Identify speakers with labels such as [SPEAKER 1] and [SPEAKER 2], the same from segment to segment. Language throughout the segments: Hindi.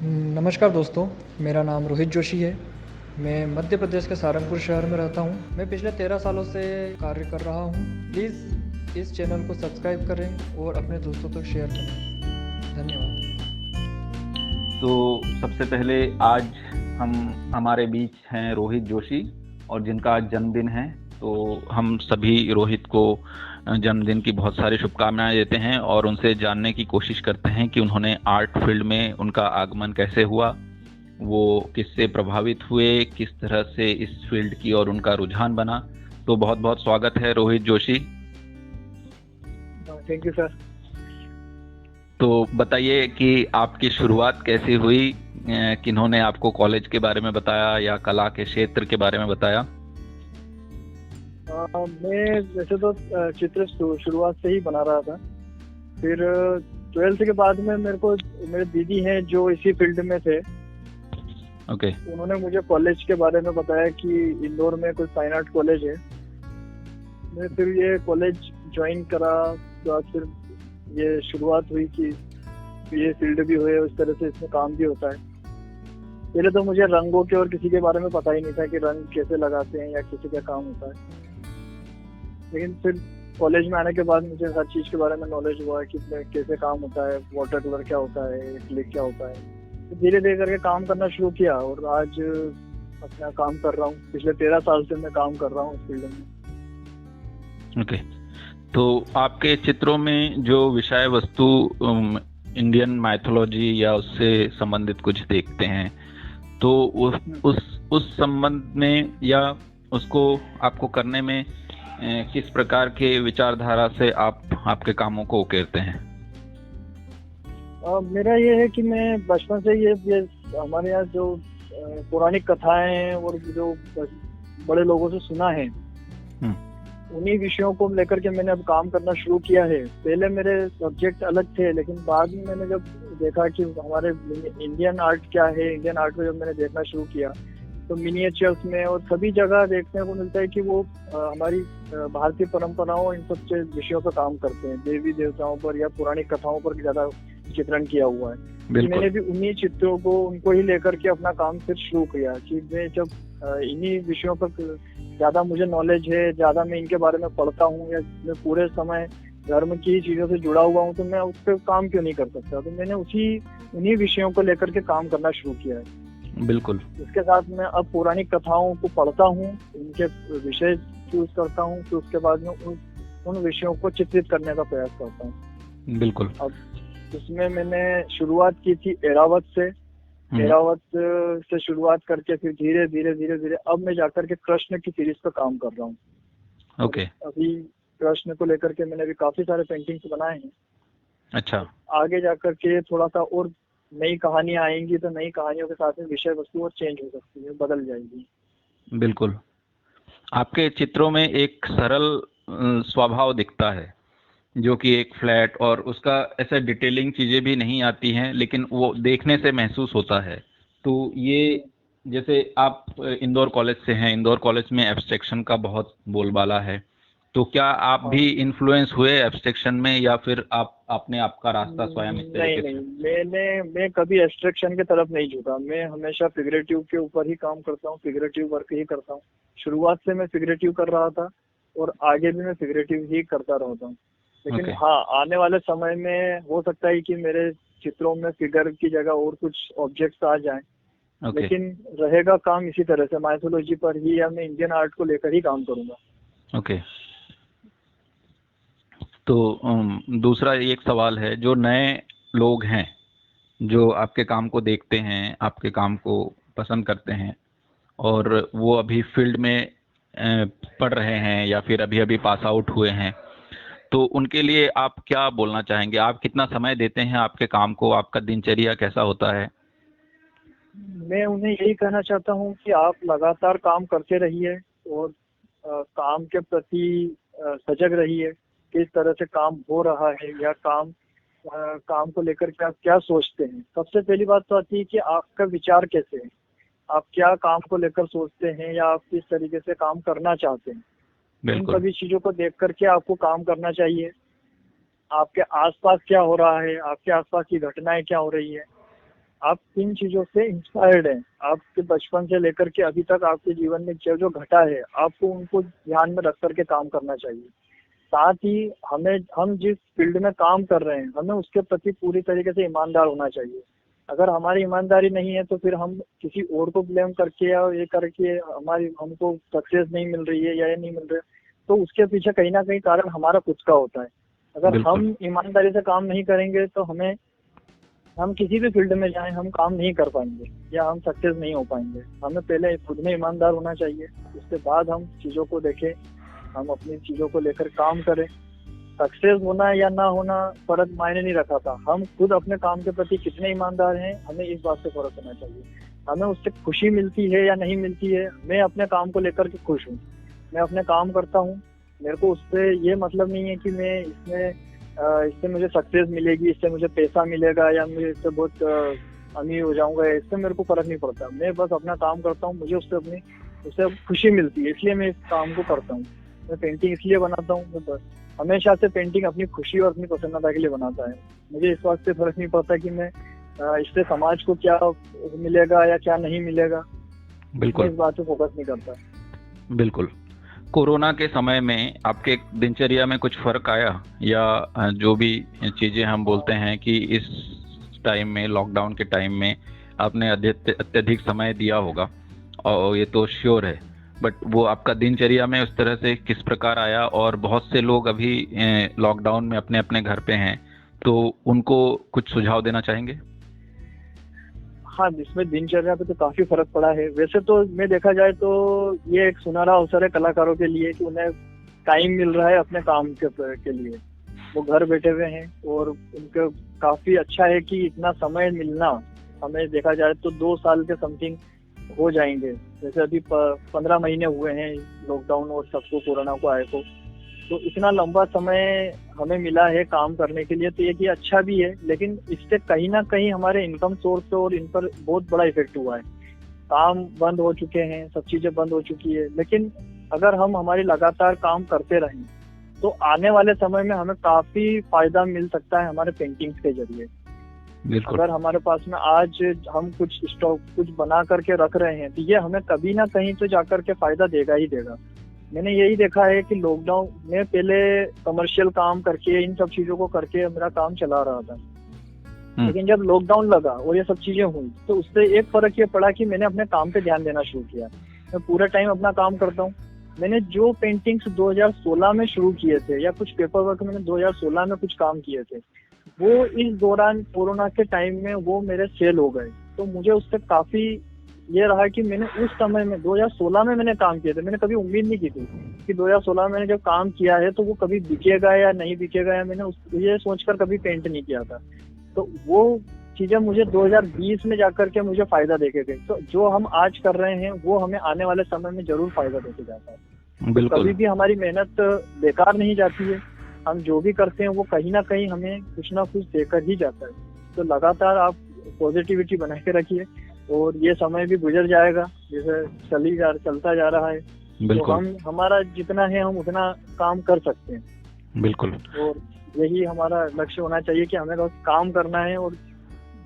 [SPEAKER 1] नमस्कार दोस्तों, मेरा नाम रोहित जोशी है। मैं मध्य प्रदेश के सहारनपुर शहर में रहता हूँ। मैं पिछले 13 सालों से कार्य कर रहा हूँ। प्लीज़ इस चैनल को सब्सक्राइब करें और अपने दोस्तों तक शेयर करें। धन्यवाद।
[SPEAKER 2] तो सबसे पहले आज हमारे बीच हैं रोहित जोशी और जिनका आज जन्मदिन है। तो हम सभी रोहित को जन्मदिन की बहुत सारी शुभकामनाएं देते हैं और उनसे जानने की कोशिश करते हैं कि उन्होंने आर्ट फील्ड में उनका आगमन कैसे हुआ, वो किससे प्रभावित हुए, किस तरह से इस फील्ड की और उनका रुझान बना। तो बहुत बहुत स्वागत है Rohit Joshi.
[SPEAKER 3] Thank you sir.
[SPEAKER 2] तो बताइए कि आपकी शुरुआत कैसी हुई, किन्होंने आपको कॉलेज के बारे में बताया या कला के क्षेत्र के बारे में बताया?
[SPEAKER 3] मैं वैसे तो चित्र शुरुआत से ही बना रहा था। फिर 12th के बाद में मेरे दीदी हैं जो इसी फील्ड में थे।
[SPEAKER 2] ओके।
[SPEAKER 3] उन्होंने मुझे कॉलेज के बारे में बताया कि इंदौर में कोई फाइन आर्ट कॉलेज है। मैं फिर ये कॉलेज ज्वाइन करा तो फिर ये शुरुआत हुई कि ये फील्ड भी हुए, उस तरह से इसमें काम भी होता है। पहले तो मुझे रंगों के और किसी के बारे में पता ही नहीं था कि रंग कैसे लगाते हैं या किसी का काम होता है। लेकिन फिर कॉलेज में आने के बाद मुझे हर चीज के बारे में नॉलेज हुआ कि कैसे काम होता है, वाटर कलर क्या होता है, एक्रिलिक क्या होता है। तो धीरे धीरे करके काम करना शुरू किया और आज अपना काम कर रहा हूँ। पिछले 13 साल से मैं काम कर रहा हूँ इस फील्ड में।
[SPEAKER 2] ओके। तो आपके चित्रों में जो विषय वस्तु इंडियन माइथोलॉजी या उससे संबंधित कुछ देखते हैं, तो उस संबंध में या उसको आपको करने में किस प्रकार के विचारधारा से आप आपके कामों को उकेरते हैं?
[SPEAKER 3] मेरा ये है कि मैं बचपन से ये हमारे यहाँ जो पौराणिक कथाएं हैं और जो बड़े लोगों से सुना है, उन्हीं विषयों को लेकर के मैंने अब काम करना शुरू किया है। पहले मेरे सब्जेक्ट अलग थे, लेकिन बाद में मैंने जब देखा कि हमारे इंडियन आर्ट क्या है, इंडियन आर्ट को जब मैंने देखना शुरू किया तो मिनिएचर्स में और सभी जगह देखने को मिलता है कि वो हमारी भारतीय परंपराओं इन सब विषयों पर काम करते हैं। देवी देवताओं पर या पुरानी कथाओं पर ज्यादा चित्रण किया हुआ है। मैंने भी उन्हीं चित्रों को उनको ही लेकर के अपना काम फिर शुरू किया कि मैं जब इन्हीं विषयों पर ज्यादा मुझे नॉलेज है, ज्यादा मैं इनके बारे में पढ़ता हूँ या मैं पूरे समय धर्म की चीजों से जुड़ा हुआ हूँ, तो मैं उस पर काम क्यों नहीं कर सकता। तो मैंने उन्हीं विषयों को लेकर के काम करना शुरू किया है।
[SPEAKER 2] बिल्कुल।
[SPEAKER 3] इसके साथ मैं अब पौराणिक कथाओं को पढ़ता हूँ, उनके विषय चूज करता हूँ, फिर उसके बाद में उन विषयों को चित्रित करने का प्रयास करता हूँ।
[SPEAKER 2] बिल्कुल।
[SPEAKER 3] अब इसमें मैंने शुरुआत की थी एरावत से। एरावत से शुरुआत करके फिर धीरे धीरे अब मैं जाकर के कृष्ण की सीरीज पर काम कर रहा हूँ।
[SPEAKER 2] ओके।
[SPEAKER 3] अभी कृष्ण को लेकर के मैंने भी काफी सारे पेंटिंग्स बनाए हैं।
[SPEAKER 2] अच्छा।
[SPEAKER 3] आगे जाकर के थोड़ा सा और नई कहानियां आएंगी तो नई कहानियों के साथ में विषय वस्तु और चेंज हो सकती है, बदल जाएगी।
[SPEAKER 2] बिल्कुल। आपके चित्रों में एक सरल स्वभाव दिखता है, जो कि एक फ्लैट और उसका ऐसा डिटेलिंग चीजें भी नहीं आती हैं, लेकिन वो देखने से महसूस होता है। तो ये जैसे आप इंदौर कॉलेज से हैं, इंदौर कॉलेज में एब्स्ट्रैक्शन का बहुत बोलबाला है, तो क्या आप भी इन्फ्लुएंस हुए एब्स्ट्रैक्शन में या फिर आपने आपका रास्ता स्वयं इस तरीके से?
[SPEAKER 3] मैं कभी एब्स्ट्रैक्शन की तरफ नहीं झुका। मैं हमेशा फिगरेटिव के ऊपर ही काम करता हूँ, फिगरेटिव वर्क ही करता हूँ। शुरुआत से मैं फिगरेटिव कर रहा था और आगे भी मैं फिगरेटिव ही करता रहता हूँ। लेकिन हाँ, आने वाले समय में हो सकता है कि मेरे चित्रों में फिगर की जगह और कुछ ऑब्जेक्ट्स आ जाएं। लेकिन रहेगा काम इसी तरह से माइथोलॉजी पर ही, या मैं इंडियन आर्ट को लेकर ही काम करूंगा।
[SPEAKER 2] ओके। तो दूसरा एक सवाल है, जो नए लोग हैं जो आपके काम को देखते हैं, आपके काम को पसंद करते हैं और वो अभी फील्ड में पढ़ रहे हैं या फिर अभी अभी पास आउट हुए हैं, तो उनके लिए आप क्या बोलना चाहेंगे? आप कितना समय देते हैं आपके काम को? आपका दिनचर्या कैसा होता है?
[SPEAKER 3] मैं उन्हें यही कहना चाहता हूँ कि आप लगातार काम करते रहिए और काम के प्रति सजग रहिए। किस तरह से काम हो रहा है या काम को लेकर के आप क्या सोचते हैं। सबसे पहली बात तो आती है कि आपका विचार कैसे है, आप क्या काम को लेकर सोचते हैं या आप किस तरीके से काम करना चाहते हैं। इन सभी चीजों को देख करके आपको काम करना चाहिए। आपके आसपास क्या हो रहा है, आपके आसपास की घटनाएं क्या हो रही है, आप किन चीजों से इंस्पायर्ड हैं, आपके बचपन से लेकर के अभी तक आपके जीवन में जो जो घटा है, आपको उनको ध्यान में रख करके काम करना चाहिए। साथ ही हम जिस फील्ड में काम कर रहे हैं, हमें उसके प्रति पूरी तरीके से ईमानदार होना चाहिए। अगर हमारी ईमानदारी नहीं है तो फिर हम किसी और को ब्लेम करके या ये करके हमको सक्सेस नहीं मिल रही है या ये नहीं मिल रहा है, तो उसके पीछे कहीं ना कहीं कारण हमारा खुद का होता है। अगर हम ईमानदारी से काम नहीं करेंगे तो हम किसी भी फील्ड में जाएं, हम काम नहीं कर पाएंगे या हम सक्सेस नहीं हो पाएंगे। हमें पहले खुद में ईमानदार होना चाहिए, उसके बाद हम चीज़ों को देखें, हम अपनी चीज़ों को लेकर काम करें। सक्सेस होना या ना होना फर्क मायने नहीं रखा था, हम खुद अपने काम के प्रति कितने ईमानदार हैं, हमें इस बात से फर्क होना चाहिए। हमें उससे खुशी मिलती है या नहीं मिलती है, मैं अपने काम को लेकर के खुश हूँ, मैं अपने काम करता हूँ, मेरे को उससे ये मतलब नहीं है कि मैं इससे मुझे सक्सेस मिलेगी, इससे मुझे पैसा मिलेगा या मैं इससे बहुत अमीर हो जाऊंगा, इससे मेरे को फर्क नहीं पड़ता। मैं बस अपना काम करता हूँ, मुझे उससे खुशी मिलती है, इसलिए मैं इस काम को करता हूँ। मैं पेंटिंग इसलिए बनाता हूँ, मैं बस हमेशा से पेंटिंग अपनी खुशी और अपनी प्रसन्नता के लिए बनाता है। मुझे इस बात से फर्क नहीं पड़ता कि मैं इससे समाज को क्या मिलेगा या क्या नहीं मिलेगा,
[SPEAKER 2] बिल्कुल
[SPEAKER 3] इस बात पे फोकस नहीं करता।
[SPEAKER 2] बिल्कुल। कोरोना के समय में आपके दिनचर्या में कुछ फर्क आया, या जो भी चीजें हम बोलते हैं कि इस टाइम में, लॉकडाउन के टाइम में आपने अत्यधिक समय दिया होगा, और ये तो श्योर है, बट वो आपका दिनचर्या में उस तरह से किस प्रकार आया? और बहुत से लोग अभी लॉकडाउन में अपने अपने घर पे हैं, तो उनको कुछ सुझाव देना चाहेंगे?
[SPEAKER 3] हाँ, इसमें दिनचर्या पे तो काफी फर्क पड़ा है। वैसे तो मैं देखा जाए तो ये एक सुनहरा अवसर है कलाकारों के लिए कि उन्हें टाइम मिल रहा है अपने काम के लिए। वो घर बैठे हुए हैं और उनको काफी अच्छा है कि इतना समय मिलना। हमें देखा जाए तो 2 साल के समथिंग हो जाएंगे, जैसे अभी 15 महीने हुए हैं लॉकडाउन और सबको कोरोना को आए को, तो इतना लंबा समय हमें मिला है काम करने के लिए, तो ये अच्छा भी है। लेकिन इससे कहीं ना कहीं हमारे इनकम सोर्स और इन पर बहुत बड़ा इफेक्ट हुआ है। काम बंद हो चुके हैं, सब चीजें बंद हो चुकी है। लेकिन अगर हम हमारी लगातार काम करते रहें तो आने वाले समय में हमें काफी फायदा मिल सकता है हमारे पेंटिंग्स के जरिए। अगर हमारे पास में आज हम कुछ स्टॉक कुछ बना करके रख रहे हैं तो ये हमें कभी ना कहीं तो जाकर के फायदा देगा ही देगा। मैंने यही देखा है कि लॉकडाउन में पहले कमर्शियल काम करके इन सब चीजों को करके मेरा काम चला रहा था, लेकिन जब लॉकडाउन लगा और ये सब चीजें हुई तो उससे एक फर्क ये पड़ा कि मैंने अपने काम पे ध्यान देना शुरू किया। मैं पूरा टाइम अपना काम करता हूँ। मैंने जो पेंटिंग्स 2016 में शुरू किए थे या कुछ पेपर वर्क मैंने 2016 में कुछ काम किए थे, वो इस दौरान कोरोना के टाइम में वो मेरे सेल हो गए। तो मुझे उससे काफी ये रहा कि मैंने उस समय में 2016 में मैंने काम किया था। मैंने कभी उम्मीद नहीं की थी कि 2016 में मैंने जब काम किया है तो वो कभी बिकेगा या नहीं बिकेगा, या मैंने ये सोचकर कभी पेंट नहीं किया था। तो वो चीजें मुझे 2020 में जाकर के मुझे फायदा देके गई। तो जो हम आज कर रहे हैं वो हमें आने वाले समय में जरूर फायदा देके जाता है। तो कभी भी हमारी मेहनत बेकार नहीं जाती है। हम जो भी करते हैं वो कहीं ना कहीं हमें कुछ ना कुछ देकर ही जाता है। तो लगातार आप पॉजिटिविटी बना के रखिए और ये समय भी गुजर जाएगा, जैसे चलता जा रहा है। तो हमारा जितना है हम उतना काम कर सकते हैं।
[SPEAKER 2] बिल्कुल।
[SPEAKER 3] और यही हमारा लक्ष्य होना चाहिए कि हमें बस काम करना है और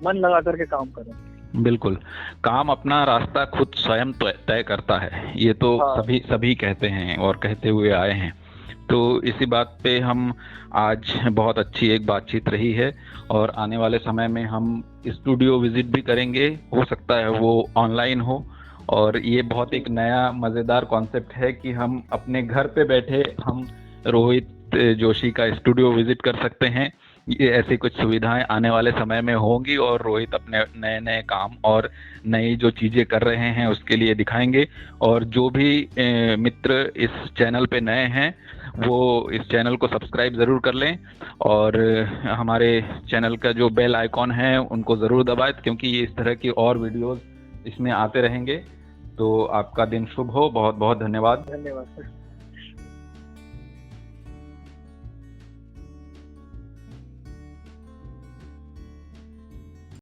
[SPEAKER 3] मन लगा करके काम करें।
[SPEAKER 2] बिल्कुल, काम अपना रास्ता खुद स्वयं तय करता है, ये तो सभी कहते हैं और कहते हुए आए हैं। तो इसी बात पे हम आज बहुत अच्छी एक बातचीत रही है, और आने वाले समय में हम स्टूडियो विजिट भी करेंगे, हो सकता है वो ऑनलाइन हो। और ये बहुत एक नया मज़ेदार कॉन्सेप्ट है कि हम अपने घर पे बैठे हम रोहित जोशी का स्टूडियो विजिट कर सकते हैं। ये ऐसी कुछ सुविधाएं आने वाले समय में होंगी, और रोहित अपने नए नए काम और नई जो चीज़ें कर रहे हैं उसके लिए दिखाएंगे। और जो भी मित्र इस चैनल पे नए हैं वो इस चैनल को सब्सक्राइब ज़रूर कर लें, और हमारे चैनल का जो बेल आइकॉन है उनको ज़रूर दबाएं, क्योंकि ये इस तरह की और वीडियोस इसमें आते रहेंगे। तो आपका दिन शुभ हो। बहुत बहुत धन्यवाद।
[SPEAKER 3] धन्यवाद।